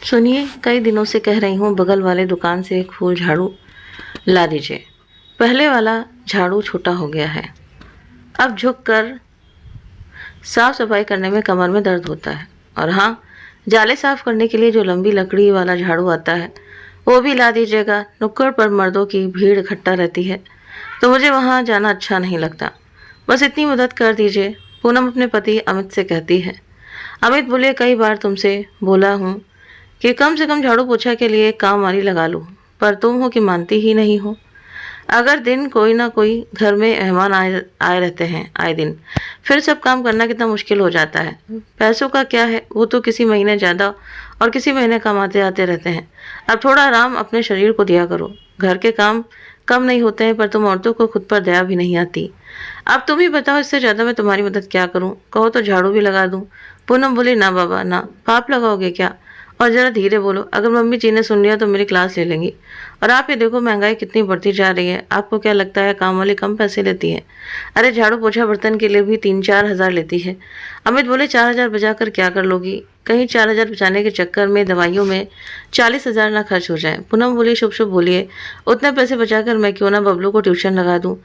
सुनिए, कई दिनों से कह रही हूँ बगल वाले दुकान से एक फूल झाड़ू ला दीजिए। पहले वाला झाड़ू छोटा हो गया है। अब झुक कर साफ सफाई करने में कमर में दर्द होता है। और हाँ, जाले साफ करने के लिए जो लंबी लकड़ी वाला झाड़ू आता है वो भी ला दीजिएगा। नुक्कड़ पर मर्दों की भीड़ इकट्ठा रहती है तो मुझे वहाँ जाना अच्छा नहीं लगता। बस इतनी मदद कर दीजिए। पूनम अपने पति अमित से कहती है। अमित बोले, कई बार तुमसे बोला हूँ कि कम से कम झाड़ू पोछा के लिए काम वाली लगा लो, पर तुम हो कि मानती ही नहीं हो। अगर दिन कोई ना कोई घर में मेहमान आए आए रहते हैं आए दिन, फिर सब काम करना कितना मुश्किल हो जाता है। पैसों का क्या है, वो तो किसी महीने ज़्यादा और किसी महीने कम आते आते रहते हैं। अब थोड़ा आराम अपने शरीर को दिया करो। घर के काम कम नहीं होते हैं, पर तुम औरतों को खुद पर दया भी नहीं आती। अब तुम ही बताओ, इससे ज़्यादा मैं तुम्हारी मदद क्या करूँ? कहो तो झाड़ू भी लगा दूँ। पूनम बोली, ना बाबा ना, पाप लगाओगे क्या? और ज़रा धीरे बोलो, अगर मम्मी जी ने सुन लिया तो मेरी क्लास ले लेंगी। और आप ये देखो, महंगाई कितनी बढ़ती जा रही है। आपको क्या लगता है काम वाली कम पैसे लेती है? अरे झाड़ू पोछा बर्तन के लिए भी 3-4 हज़ार लेती है। अमित बोले, 4 हज़ार बचा कर क्या कर लोगी? कहीं 4 हज़ार बचाने के चक्कर में दवाइयों में 40 हज़ार ना खर्च हो जाए। पूनम बोली, शुभ शुभ बोलिए, उतने पैसे बचाकर मैं क्यों ना बबलू को ट्यूशन लगा दूं।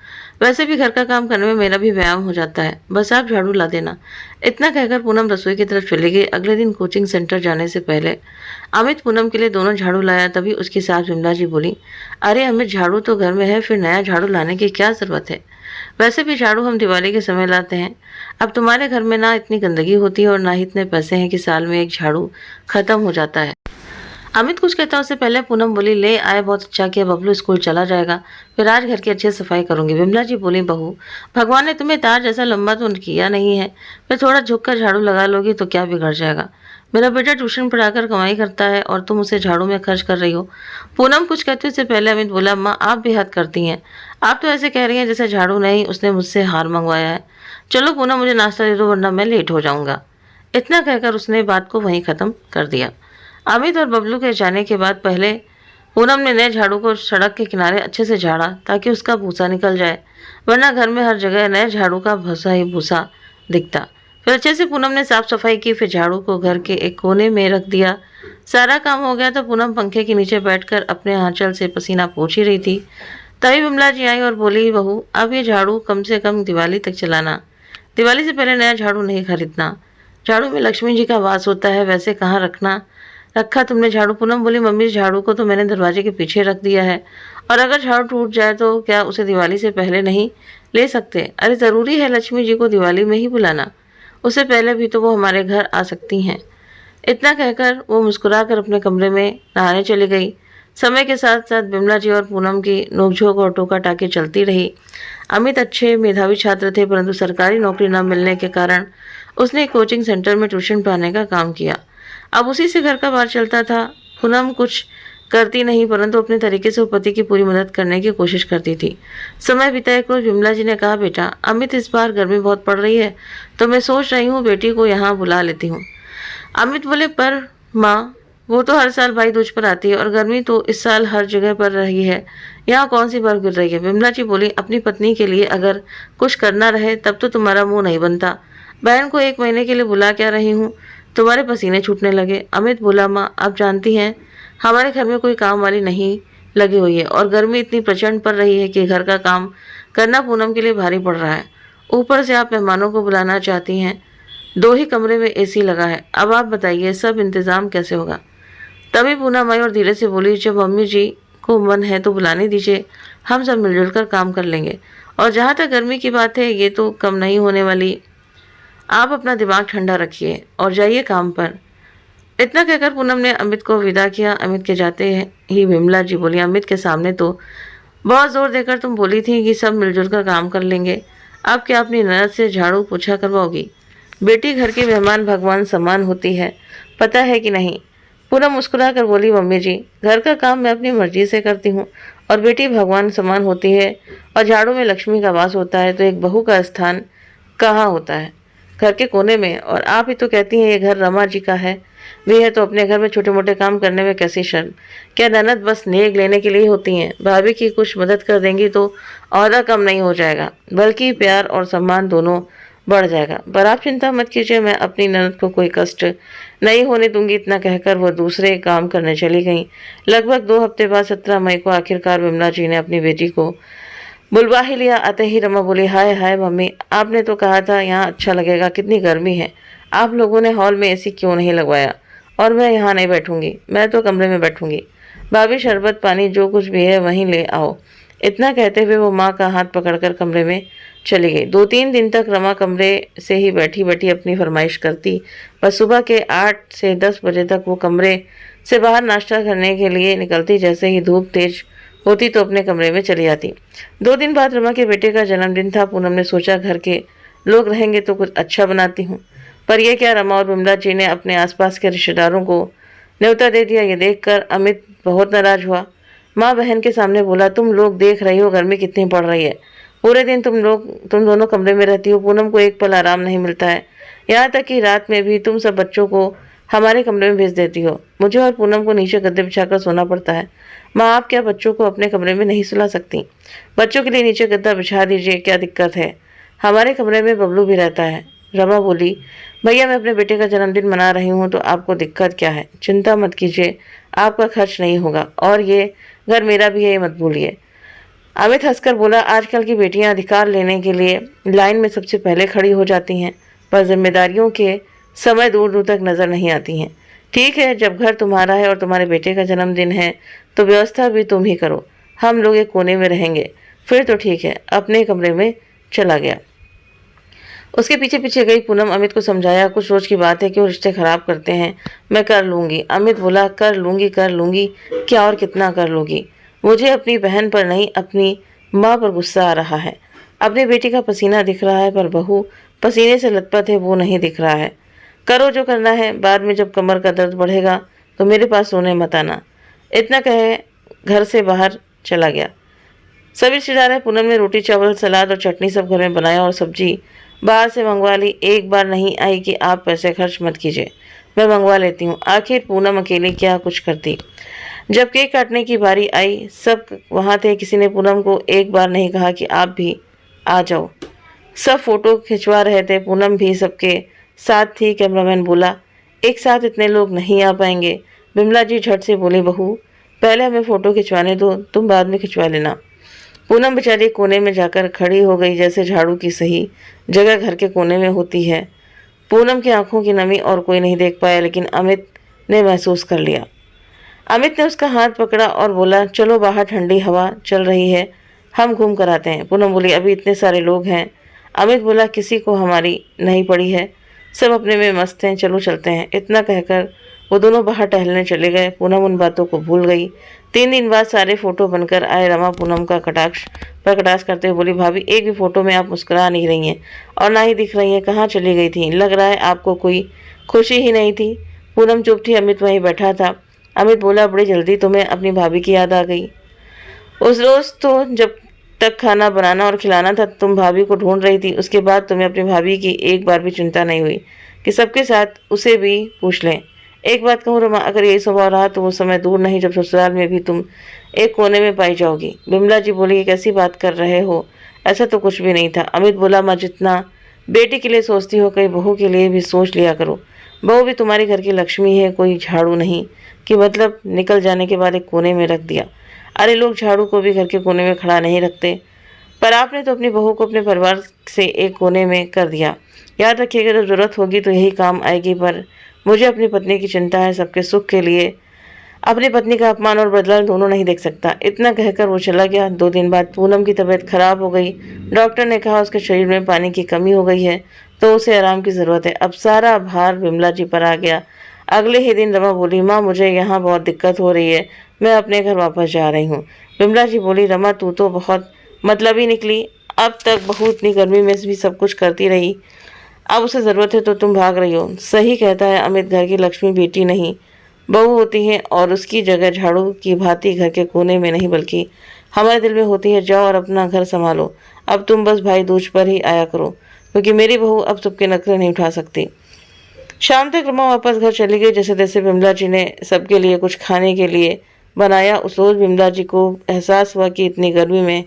वैसे भी घर का काम करने में मेरा भी व्यायाम हो जाता है। बस आप झाड़ू ला देना। इतना कहकर पूनम रसोई की तरफ चली गई। अगले दिन कोचिंग सेंटर जाने से पहले अमित पूनम के लिए दोनों झाड़ू लाया। तभी उसकी सास विमला जी बोली, अरे अमित, झाड़ू तो घर में है, फिर नया झाड़ू लाने की क्या जरूरत है? वैसे भी झाड़ू हम दिवाली के समय लाते हैं। अब तुम्हारे घर में ना इतनी गंदगी होती है और ना ही इतने पैसे हैं कि साल में एक झाड़ू खत्म हो जाता है। अमित कुछ कहता उससे पहले पूनम बोली, ले आए, बहुत अच्छा किया, बबलू स्कूल चला जाएगा, फिर आज घर की अच्छी सफाई करूंगी। विमला जी बोली, बहू, भगवान ने तुम्हें तार जैसा लंबा तो किया नहीं है, फिर थोड़ा झुक कर झाड़ू लगा लोगी तो क्या बिगड़ जाएगा? मेरा बेटा ट्यूशन पढ़ाकर कमाई करता है और तुम उसे झाड़ू में खर्च कर रही हो। पूनम कुछ कहते उससे पहले अमित बोला, अम्मा आप भी हद करती हैं। आप तो ऐसे कह रही हैं जैसे झाड़ू नहीं, उसने मुझसे हार मंगवाया है। चलो पूनम, मुझे नाश्ता दे दो वरना मैं लेट हो जाऊंगा। इतना कहकर उसने बात को वहीं खत्म कर दिया। अमित और बबलू के जाने के बाद पहले पूनम ने नए झाड़ू को सड़क के किनारे अच्छे से झाड़ा ताकि उसका भूसा निकल जाए, वरना घर में हर जगह नए झाड़ू का भूसा ही भूसा दिखता। फिर अच्छे से पूनम ने साफ सफाई की, फिर झाड़ू को घर के एक कोने में रख दिया। सारा काम हो गया तो पूनम पंखे के नीचे बैठकर अपने आंचल से पसीना पोंछ ही रही थी। तभी विमला जी आई और बोली, बहू अब ये झाड़ू कम से कम दिवाली तक चलाना, दिवाली से पहले नया झाड़ू नहीं खरीदना। झाड़ू में लक्ष्मी जी का वास होता है, वैसे कहाँ रखा तुमने झाड़ू? पूनम बोली, मम्मी झाड़ू को तो मैंने दरवाजे के पीछे रख दिया है, और अगर झाड़ू टूट जाए तो क्या उसे दिवाली से पहले नहीं ले सकते? अरे ज़रूरी है लक्ष्मी जी को दिवाली में ही बुलाना? उससे पहले भी तो वो हमारे घर आ सकती हैं। इतना कहकर वो मुस्कुराकर अपने कमरे में नहाने चली गई। समय के साथ साथ बिमला जी और पूनम की नोकझोंक और टोका टाकी चलती रही। अमित अच्छे मेधावी छात्र थे, परंतु सरकारी नौकरी न मिलने के कारण उसने एक कोचिंग सेंटर में ट्यूशन पढ़ाने का काम किया। अब उसी से घर का बार चलता था। पूनम कुछ करती नहीं, परंतु अपने तरीके से वो पति की पूरी मदद करने की कोशिश करती थी। समय बीता, एक रोज विमला जी ने कहा, बेटा अमित, इस बार गर्मी बहुत पड़ रही है तो मैं सोच रही हूँ बेटी को यहाँ बुला लेती हूँ। अमित बोले, पर माँ, वो तो हर साल भाई दूज पर आती है और गर्मी तो इस साल हर जगह पर रही है, यहाँ कौन सी बर्फ गिर रही है? विमला जी बोली, अपनी पत्नी के लिए अगर कुछ करना रहे तब तो तुम्हारा मुंह नहीं बनता। बहन को 1 महीने के लिए बुला क्या रही हूँ, तुम्हारे पसीने छूटने लगे। अमित बोला, माँ आप जानती हैं हमारे घर में कोई काम वाली नहीं लगी हुई है और गर्मी इतनी प्रचंड पड़ रही है कि घर का काम करना पूनम के लिए भारी पड़ रहा है। ऊपर से आप मेहमानों को बुलाना चाहती हैं, 2 ही कमरे में एसी लगा है। अब आप बताइए सब इंतज़ाम कैसे होगा? तभी पूनम आई और धीरे से बोली, जब मम्मी जी को मन है तो बुलाने दीजिए, हम सब मिलजुल कर काम कर लेंगे। और जहाँ तक गर्मी की बात है, ये तो कम नहीं होने वाली। आप अपना दिमाग ठंडा रखिए और जाइए काम पर। इतना कहकर पूनम ने अमित को विदा किया। अमित के जाते ही विमला जी बोली, अमित के सामने तो बहुत जोर देकर तुम बोली थी कि सब मिलजुल कर काम कर लेंगे, अब क्या अपनी ननद से झाड़ू पोछा करवाओगी? बेटी घर की मेहमान भगवान समान होती है, पता है कि नहीं? पूनम मुस्कुरा कर बोली, मम्मी जी घर का काम मैं अपनी मर्जी से करती हूँ और बेटी भगवान समान होती है और झाड़ू में लक्ष्मी का वास होता है, तो एक बहू का स्थान कहाँ होता है? घर के कोने में। और आप ही तो कहती हैं ये घर रमा जी का है, भी है तो अपने घर में छोटे मोटे काम करने में कैसी शर्म? क्या ननद बस नेक लेने के लिए होती हैं? भाभी की कुछ मदद कर देंगी तो औहदा कम नहीं हो जाएगा, बल्कि प्यार और सम्मान दोनों बढ़ जाएगा। पर आप चिंता मत कीजिए, मैं अपनी ननद को कोई कष्ट नहीं होने दूंगी। इतना कहकर वो दूसरे काम करने चली गईं। लगभग 2 हफ्ते बाद 17 मई को आखिरकार विमला जी ने अपनी बेटी को बुलवा ही लिया। आते ही रमा बोली, हाय हाय मम्मी, आपने तो कहा था यहाँ अच्छा लगेगा, कितनी गर्मी है। आप लोगों ने हॉल में एसी क्यों नहीं लगवाया? और मैं यहाँ नहीं बैठूंगी, मैं तो कमरे में बैठूंगी। भाभी शरबत पानी जो कुछ भी है वहीं ले आओ। इतना कहते हुए वो माँ का हाथ पकड़कर कमरे में चली गई। 2-3 दिन तक रमा कमरे से ही बैठी बैठी अपनी फरमाइश करती। पर सुबह के 8 से 10 बजे तक वो कमरे से बाहर नाश्ता करने के लिए निकलती। जैसे ही धूप तेज होती तो अपने कमरे में चली जाती। 2 दिन बाद रमा के बेटे का जन्मदिन था। पूनम ने सोचा घर के लोग रहेंगे तो कुछ अच्छा बनाती हूँ। पर यह क्या, रमा और विमला जी ने अपने आसपास के रिश्तेदारों को न्योता दे दिया। ये देखकर अमित बहुत नाराज हुआ। माँ बहन के सामने बोला, तुम लोग देख रही हो गर्मी कितनी पड़ रही है। पूरे दिन तुम दोनों कमरे में रहती हो। पूनम को एक पल आराम नहीं मिलता है। यहाँ तक कि रात में भी तुम सब बच्चों को हमारे कमरे में भेज देती हो। मुझे और पूनम को नीचे गद्दे बिछाकर सोना पड़ता है। माँ, आप क्या बच्चों को अपने कमरे में नहीं सुला सकती? बच्चों के लिए नीचे गद्दा बिछा दीजिए, क्या दिक्कत है? हमारे कमरे में बबलू भी रहता है। रमा बोली, भैया मैं अपने बेटे का जन्मदिन मना रही हूँ तो आपको दिक्कत क्या है? चिंता मत कीजिए, आपका खर्च नहीं होगा और ये घर मेरा भी है, ये मत भूलिए। अमित हंसकर बोला, आजकल की बेटियां अधिकार लेने के लिए लाइन में सबसे पहले खड़ी हो जाती हैं, पर जिम्मेदारियों के समय दूर दूर तक नजर नहीं आती हैं। ठीक है, जब घर तुम्हारा है और तुम्हारे बेटे का जन्मदिन है तो व्यवस्था भी तुम ही करो। हम लोग एक कोने में रहेंगे। फिर तो ठीक है। अपने कमरे में चला गया। उसके पीछे पीछे गई पूनम। अमित को समझाया, कुछ रोज की बात है, क्यों रिश्ते खराब करते हैं, मैं कर लूंगी। अमित बोला, कर लूंगी क्या और कितना कर लूंगी? मुझे अपनी बहन पर नहीं अपनी माँ पर गुस्सा आ रहा है। अपनी बेटी का पसीना दिख रहा है पर बहू पसीने से लथपथ है वो नहीं दिख रहा है। करो जो करना है, बाद में जब कमर का दर्द बढ़ेगा तो मेरे पास सोने मत आना। इतना कहे घर से बाहर चला गया। सभी रिश्तेदार हैं। पूनम ने रोटी चावल सलाद और चटनी सब घर में बनाया और सब्जी बाहर से मंगवा ली। एक बार नहीं आई कि आप पैसे खर्च मत कीजिए, मैं मंगवा लेती हूँ। आखिर पूनम अकेली क्या कुछ करती। जब केक काटने की बारी आई, सब वहाँ थे। किसी ने पूनम को एक बार नहीं कहा कि आप भी आ जाओ। सब फोटो खिंचवा रहे थे, पूनम भी सबके साथ थी। कैमरामैन बोला, एक साथ इतने लोग नहीं आ पाएंगे। बिमला जी झट से बोली, बहू पहले हमें फ़ोटो खिंचवाने दो, तुम बाद में खिंचवा लेना। पूनम बेचारी कोने में जाकर खड़ी हो गई, जैसे झाड़ू की सही जगह घर के कोने में होती है। पूनम की आंखों की नमी और कोई नहीं देख पाया, लेकिन अमित ने महसूस कर लिया। अमित ने उसका हाथ पकड़ा और बोला, चलो बाहर ठंडी हवा चल रही है, हम घूम कर आते हैं। पूनम बोली, अभी इतने सारे लोग हैं। अमित बोला, किसी को हमारी नहीं पड़ी है, सब अपने में मस्त हैं, चलो चलते हैं। इतना कहकर वो दोनों बाहर टहलने चले गए। पूनम उन बातों को भूल गई। 3 दिन बाद सारे फोटो बनकर आए। रमा पूनम का कटाक्ष करते हुए बोली, भाभी एक भी फोटो में आप मुस्कुरा नहीं रही हैं और ना ही दिख रही हैं, कहाँ चली गई थी? लग रहा है आपको कोई खुशी ही नहीं थी। पूनम चुप थी। अमित वहीं बैठा था। अमित बोला, बड़ी जल्दी तुम्हें अपनी भाभी की याद आ गई। उस रोज तो जब तक खाना बनाना और खिलाना था तुम भाभी को ढूंढ रही थी, उसके बाद तुम्हें अपनी भाभी की एक बार भी चिंता नहीं हुई कि सबके साथ उसे भी पूछ लें। एक बात कहूँ रमा, अगर यही स्वभाव रहा तो वो समय दूर नहीं जब ससुराल में भी तुम एक कोने में पाई जाओगी। बिमला जी बोली, ये कैसी बात कर रहे हो, ऐसा तो कुछ भी नहीं था। अमित बोला, माँ जितना बेटी के लिए सोचती हो कहीं बहू के लिए भी सोच लिया करो। बहू भी तुम्हारे घर की लक्ष्मी है, कोई झाड़ू नहीं कि मतलब निकल जाने के बाद एक कोने में रख दिया। अरे लोग झाड़ू को भी घर के कोने में खड़ा नहीं रखते, पर आपने तो अपनी बहू को अपने परिवार से एक कोने में कर दिया। याद रखिएगा, जब जरूरत होगी तो यही काम आएगी। पर मुझे अपनी पत्नी की चिंता है, सबके सुख के लिए अपनी पत्नी का अपमान और बदला दोनों नहीं देख सकता। इतना कहकर वो चला गया। 2 दिन बाद पूनम की तबीयत खराब हो गई। डॉक्टर ने कहा उसके शरीर में पानी की कमी हो गई है तो उसे आराम की ज़रूरत है। अब सारा भार बिमला जी पर आ गया। अगले ही दिन रमा बोली, माँ मुझे यहाँ बहुत दिक्कत हो रही है, मैं अपने घर वापस जा रही हूँ। बिमला जी बोली, रमा तू तो बहुत मतलबी निकली, अब तक बहू इतनी गर्मी में भी सब कुछ करती रही, अब उसे ज़रूरत है तो तुम भाग रही हो। सही कहता है अमित, घर की लक्ष्मी बेटी नहीं बहू होती है और उसकी जगह झाड़ू की भांति घर के कोने में नहीं बल्कि हमारे दिल में होती है। जाओ और अपना घर संभालो। अब तुम बस भाई दूज पर ही आया करो, क्योंकि मेरी बहू अब सबके नखरे नहीं उठा सकती। शाम तक रमा वापस घर चली गई। जैसे तैसे बिमला जी ने सबके लिए कुछ खाने के लिए बनाया। उस रोज़ बिमला जी को एहसास हुआ कि इतनी गर्मी में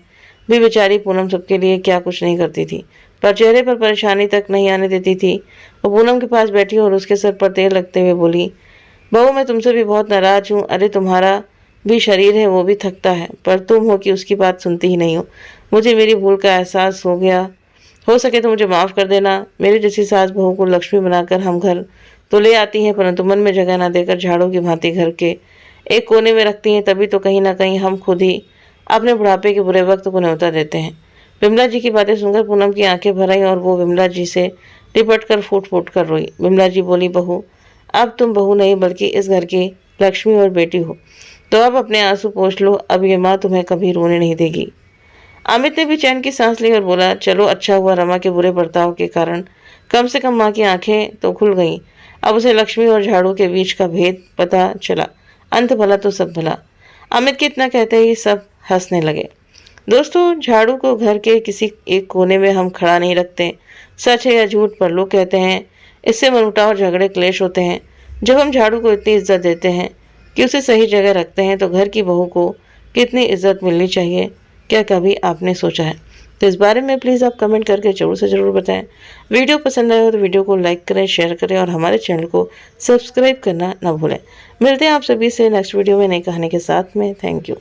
भी बेचारी पूनम सबके लिए क्या कुछ नहीं करती थी। पर चेहरे पर परेशानी तक नहीं आने देती थी। वो पूनम के पास बैठी और उसके सर पर तेल रखते हुए बोली, बहू मैं तुमसे भी बहुत नाराज हूँ। अरे तुम्हारा भी शरीर है, वो भी थकता है, पर तुम हो कि उसकी बात सुनती ही नहीं हो। मुझे मेरी भूल का एहसास हो गया, हो सके तो मुझे माफ़ कर देना। मेरी जैसी सास बहू को लक्ष्मी बनाकर हम घर तो ले आती हैं, परंतु मन में जगह ना देकर झाड़ू की भांति घर के एक कोने में रखती हैं। तभी तो कहीं ना कहीं हम खुद ही अपने बुढ़ापे के बुरे वक्त को न्योता देते हैं। विमला जी की बातें सुनकर पूनम की आंखें भर आईं और वो विमला जी से लिपट कर फूट फूट कर रोई। विमला जी बोली, बहू अब तुम बहू नहीं बल्कि इस घर की लक्ष्मी और बेटी हो, तो अब अपने आंसू पोंछ लो। अब ये माँ तुम्हें कभी रोने नहीं देगी। अमित ने भी चैन की सांस ली और बोला, चलो अच्छा हुआ रमा के बुरे बर्ताव के कारण कम से कम माँ की आंखें तो खुल गईं। अब उसे लक्ष्मी और झाड़ू के बीच का भेद पता चला। अंत भला तो सब भला। अमित के इतना कहते ही सब हंसने लगे। दोस्तों, झाड़ू को घर के किसी एक कोने में हम खड़ा नहीं रखते। सच है या झूठ, पर लोग कहते हैं इससे मनमुटाव और झगड़े क्लेश होते हैं। जब हम झाड़ू को इतनी इज्जत देते हैं कि उसे सही जगह रखते हैं, तो घर की बहू को कितनी इज्जत मिलनी चाहिए, क्या कभी आपने सोचा है? तो इस बारे में प्लीज़ आप कमेंट करके ज़रूर से ज़रूर बताएं। वीडियो पसंद आए हो तो वीडियो को लाइक करें, शेयर करें और हमारे चैनल को सब्सक्राइब करना ना भूलें। मिलते हैं आप सभी से नेक्स्ट वीडियो में नई कहानी के साथ में। Thank you.